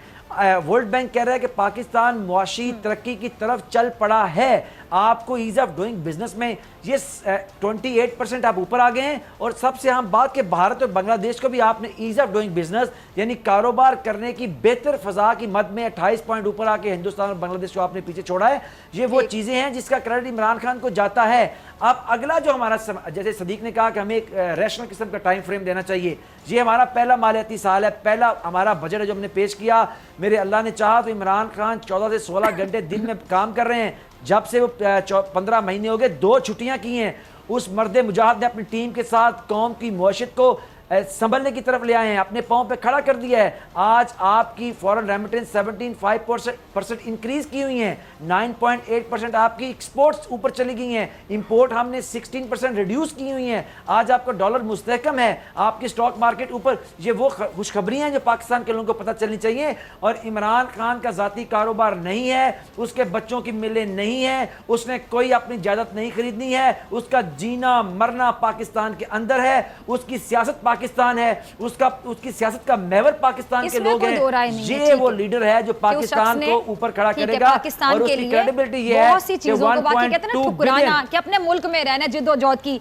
वर्ल्ड बैंक कह रहा है कि पाकिस्तान मुआशी तरक्की की तरफ चल पड़ा है। आपको ईज ऑफ डूइंग बिजनेस में ये 28% आप ऊपर आ गए हैं। और सबसे अहम बात कि भारत और बांग्लादेश को भी आपने ईज ऑफ डूइंग बिजनेस यानी कारोबार करने की बेहतर फजा की मद में 28 पॉइंट ऊपर आके हिंदुस्तान और बांग्लादेश को आपने पीछे छोड़ा है। ये वो चीजें हैं जिसका क्रेडिट इमरान खान को जाता है। अब अगला जो हमारा जैसे सदीक ने कहा कि हमें एक रैशनल किस्म का टाइम फ्रेम देना चाहिए। ये हमारा पहला मालियाती साल है, पहला हमारा बजट है जो हमने पेश किया। मेरे अल्लाह ने चाहा तो इमरान खान 14 से 16 घंटे दिन में काम कर रहे हैं। जब से वो 15 महीने हो गए 2 छुट्टियां की हैं। उस मर्द मुजाहिद ने अपनी टीम के साथ कौम की मुआशत को संभलने की तरफ ले आए हैं, अपने पांव पे खड़ा कर दिया है। आज आपकी फॉरेन रेमिटेंस 17.5% इंक्रीज की हुई हैं। 9.8% आपकी एक्सपोर्ट्स ऊपर चली गई हैं। इंपोर्ट हमने 16% रिड्यूस की हुई हैं। आज आपका डॉलर मुस्तहकम है, आपकी स्टॉक मार्केट ऊपर। ये वो खुशखबरी हैं जो पाकिस्तान के लोगों को पता चलनी चाहिए। और इमरान खान का जाती कारोबार नहीं है, उसके बच्चों की मिलें नहीं है, उसने कोई अपनी जायदाद नहीं खरीदनी है। उसका जीना मरना पाकिस्तान के अंदर है, उसकी सियासत पाकिस्तान है, उसकी सियासत का महवर पाकिस्तान के लोग हैं। ये वो लीडर है जो पाकिस्तान को ऊपर खड़ा करेगा और उसकी क्रेडिबिलिटी ये है बहुत सी चीजों को बाकी कहते हैं ना ठुकराना कि अपने मुल्क में रहना जिद्दोजहद की।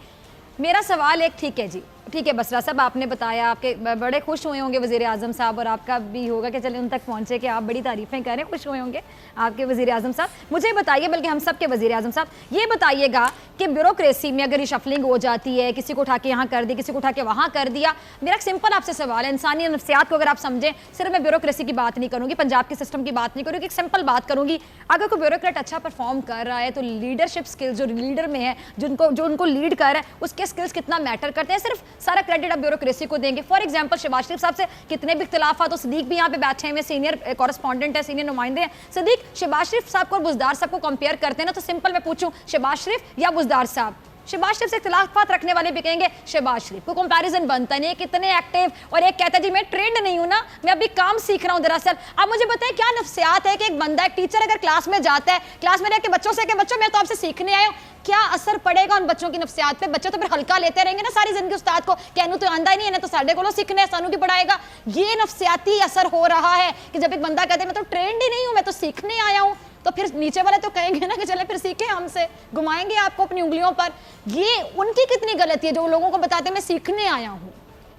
मेरा सवाल एक ठीक है जी, ठीक है बसरा साहब, आपने बताया आपके बड़े खुश हुए होंगे वज़ीर आज़म साहब और आपका भी होगा कि चले उन तक पहुंचे कि आप बड़ी तारीफ़ें करें, खुश हुए होंगे आपके वज़ीर आज़म साहब। मुझे बताइए, बल्कि हम सब के वज़ीर आज़म साहब, ये बताइएगा कि ब्यूरोक्रेसी में अगर रिशफलिंग हो जाती है, किसी को उठा के यहाँ कर दिया, किसी को उठा के वहाँ कर दिया, मेरा एक सिंपल आपसे सवाल है, इंसानी नफ्सियात को अगर आप समझें, सिर्फ मैं ब्यूरोक्रेसी की बात नहीं करूँगी, पंजाब के सिस्टम की बात नहीं करूँगी, एक सिंपल बात करूँगी। अगर कोई ब्यूरोक्रेट अच्छा परफॉर्म कर रहा है तो लीडरशिप स्किल्स जो लीडर में है, जो उनको लीड कर रहा है, उसके स्किल्स कितना मैटर करते हैं। सिर्फ सारा क्रेडिट अब ब्यूरोक्रेसी को देंगे। फॉर एग्जांपल शहबाज शरीफ साहब से कितने भी इख्तिलाफ तो सदीक भी यहाँ पे बैठे हैं, सीनियर कॉरेस्पॉन्डेंट है, सीनियर नुमाइंदे हैं। सदीक शहबाज शरीफ साहब को और बुज़दार साहब को कंपेयर करते हैं ना, तो सिंपल मैं पूछूं शहबाज शरीफ या बुज़दार साहब? शहबाज शरीफ से इख्तिलाफात रखने वाले भी कहेंगे शहबाज शरीफ, को कंपैरिजन बनता नहीं है, कितने एक्टिव, और एक कहता है जी मैं ट्रेंड नहीं हूं ना, मैं अभी काम सीख रहा हूं दरअसल। अब मुझे बताएं क्या नफ्सियात है कि एक बंदा, एक टीचर अगर क्लास में जाता है, क्लास में रह के बच्चों से कि बच्चों मैं तो आपसे सीखने आया हूं, क्या असर पड़ेगा उन बच्चों की नफ्सियात पे? बच्चे तो फिर हल्का लेते रहेंगे ना सारी जिंदगी उस्ताद को, कहनू तो आंदा ही नहीं है ना, तो साढ़े को सीखने है, सानू की पढ़ाएगा। ये नफ्सियाती असर हो रहा है कि जब एक बंदा कहते हैं मैं तो ट्रेंड ही नहीं हूं, मैं तो सीखने आया हूं, तो फिर नीचे वाले तो कहेंगे ना कि चले फिर सीखे हमसे, घुमाएंगे आपको अपनी उंगलियों पर। ये उनकी कितनी गलती है जो लोगों को बताते हैं मैं सीखने आया हूं।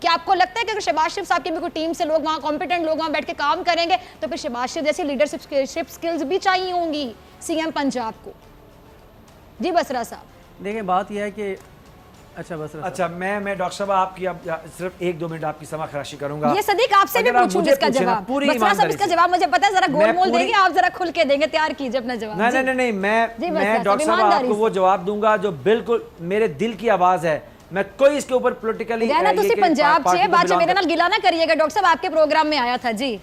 क्या आपको लगता है कि अगर शहबाज शरीफ साहब की भी कोई टीम से लोग वहाँ कॉम्पिटेंट लोग वहाँ बैठ के काम करेंगे तो फिर शहबाज शरीफ जैसी लीडरशिप स्किल्स भी चाहिए होंगी सीएम पंजाब को? जी बसरा साहब। देखिए बात यह है कि अच्छा बस अच्छा, मैं डॉक्टर साहब आपकी अब सिर्फ 1-2 मिनट आपकी समा खराशी करूंगा। ये सदीक आपसे भी पूछूंगी इसका जवाब। पूरी बसरा साहब इसका जवाब मुझे पता है, जरा गोलमोल देंगे आप, जरा खुल के देंगे, तैयार कीजिए अपना जवाब। नहीं, मैं डॉक्टर साहब आपको वो जवाब दूंगा जो बिल्कुल मेरे दिल की आवाज है। मैं कोई इसके ऊपर पॉलिटिकली ना तुसी पंजाब से बात मेरे नाल गिला ना करिएगा, डॉक्टर साहब आपके प्रोग्राम में आया था जी।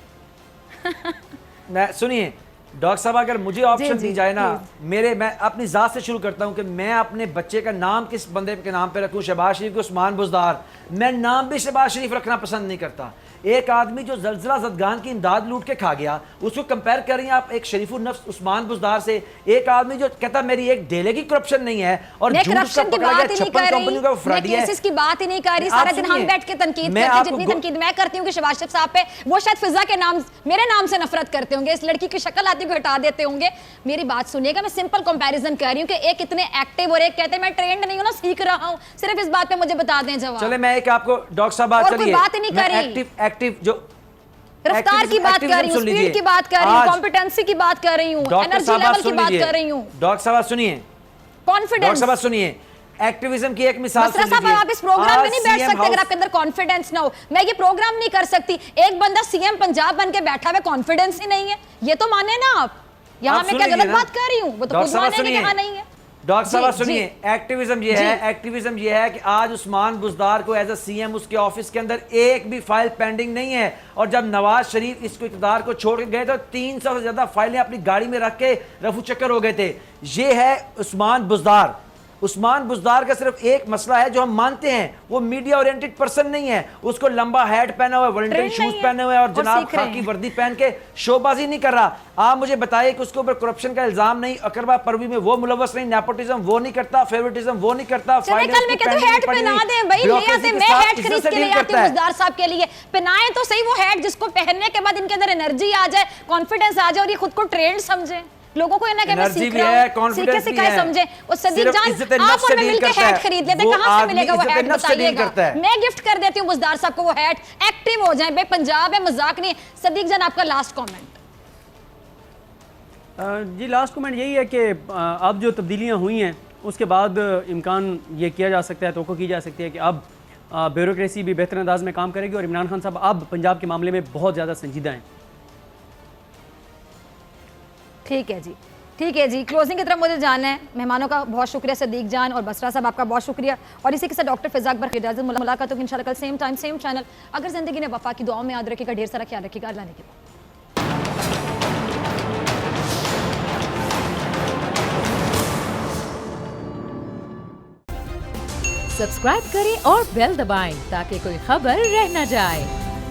मैं सुनिए डॉक्टर साहब, अगर मुझे ऑप्शन दी जाए ना, मैं अपनी जात से शुरू करता हूं कि मैं अपने बच्चे का नाम किस बंदे के नाम पे रखूं, शहबाज शरीफ को उस्मान बुज़दार। मैं नाम भी शहबाज शरीफ रखना पसंद नहीं करता। एक आदमी जो जलजला जदगान की इमदाद लूट के खा गया, उसको कंपेयर कर रही हैं आप एक शरीफुल नफ्स उस्मान बुज़दार से। एक आदमी जो कहता मेरी एक डेले की करप्शन नहीं है और मैं करप्शन की बात ही नहीं कर रही, मैं केसेस की बात ही नहीं कर रही। सारा दिन हम बैठ के तनकीद करते हैं, जितनी तनकीद मैं करती हूँ कि शहबाज शरीफ साहब पे, वो शायद फिजा के नाम मेरे नाम से नफरत करते होंगे, इस लड़की की शक्ल आती को हटा देते होंगे। मेरी बात सुनिएगा, मैं सिंपल कंपैरिजन कर रही हूँ कि एक इतने एक्टिव और एक कहते हैं मैं ट्रेंड नहीं हूँ ना, सीख रहा हूँ। सिर्फ इस बात पे मुझे बता दें जवाब। चले मैं एक आपको डॉक्टर साहब बात चलिए, बात ही नहीं कर रही, एक्टिव जो रफ्तार की बात कर रही हूँ, स्पीड की बात कर रही हूँ, कॉम्पिटेंसी की बात कर रही हूँ, एनर्जी लेवल की बात कर रही हूँ। डॉक्टर साहब सुनिए, कॉन्फिडेंस, डॉक्टर साहब सुनिए, एक्टिविज्म की एक मिसाल सुन लीजिए। आप इस प्रोग्राम में नहीं बैठ सकते अगर आपके अंदर कॉन्फिडेंस ना हो। मैं ये प्रोग्राम नहीं कर सकती। एक बंदा सीएम पंजाब बन के बैठा हुआ, कॉन्फिडेंस ही नहीं है, ये तो माने ना आप। यहाँ मैं क्या गलत बात कर रही हूँ? वो तो खुद मानेंगे कि हाँ नहीं है। डॉक्टर साहब सुनिए, एक्टिविज्म ये है कि आज उस्मान बुज़दार को एज अ सीएम उसके ऑफिस के अंदर एक भी फाइल पेंडिंग नहीं है, और जब नवाज शरीफ इसको इक़्तिदार को छोड़ के गए तो 300 से ज्यादा फाइलें अपनी गाड़ी में रख के रफू चक्कर हो गए थे। ये है उस्मान बुज़दार। उस्मान बुज़दार का सिर्फ एक मसला है जो हम मानते हैं, वो मीडिया ओरिएंटेड पर्सन नहीं है। उसको लंबा हैट पहना हुआ है, वॉलंटियर शूज पहने हुए और जनाब खाकी वर्दी पहन के शोबाजी नहीं कर रहा। आप मुझे बताइए कि उसके ऊपर करप्शन का इल्जाम नहीं, अकरबा परवी में वो मुलव्वस नहीं, नेपोटिज्म वो नहीं करता, फेवरेटिज्म वो नहीं करता। कल मैं कहती हूं हैट पहना दें भाई, ले आते, मैं हैट खरीद के ले आती हूं बुज़दार साहब के लिए। पहनाएं तो सही वो हैट जिसको पहनने के बाद इनके अंदर एनर्जी आ जाए, कॉन्फिडेंस आ जाए और ये खुद को ट्रेंड समझे। लोगों को ना कि मैं सीख रहा हूं, सीखे सिखाए समझे। और सदीक जान आप और मैं मिलकर हैट खरीद लेते, कहां से मिलेगा वो हैट बताइएगा? मैं गिफ्ट कर देती हूं बुज़दार साहब को वो हैट, एक्टिव हो जाए भाई, पंजाब है, मजाक नहीं। सदीक जान आपका लास्ट कमेंट। जी लास्ट कमेंट यही है कि अब जो तब्दीलियां हुई हैं उसके बाद इम्कान ये किया जा सकता है, तो की जा सकती है कि अब ब्यूरोक्रेसी भी बेहतर अंदाज में काम करेगी और इमरान खान साहब अब पंजाब के मामले में बहुत ज़्यादा संजीदा हैं। ठीक है जी, ठीक है जी, क्लोजिंग की तरफ मुझे जाना है। मेहमानों का बहुत शुक्रिया, सदीक जान और बसरा साहब आपका बहुत शुक्रिया, और इसी के साथ डॉक्टर फिजा अकबर की इजाज़त। मुलाकात होगी इंशाल्लाह कल सेम टाइम सेम चैनल। अगर ज़िंदगी ने वफा की दुआओं में याद रखिएगा, ढेर सारा ख्याल रखिएगा। अल्लाह ने के सब्सक्राइब करें और बेल दबाएं ताकि कोई खबर रह न जाए।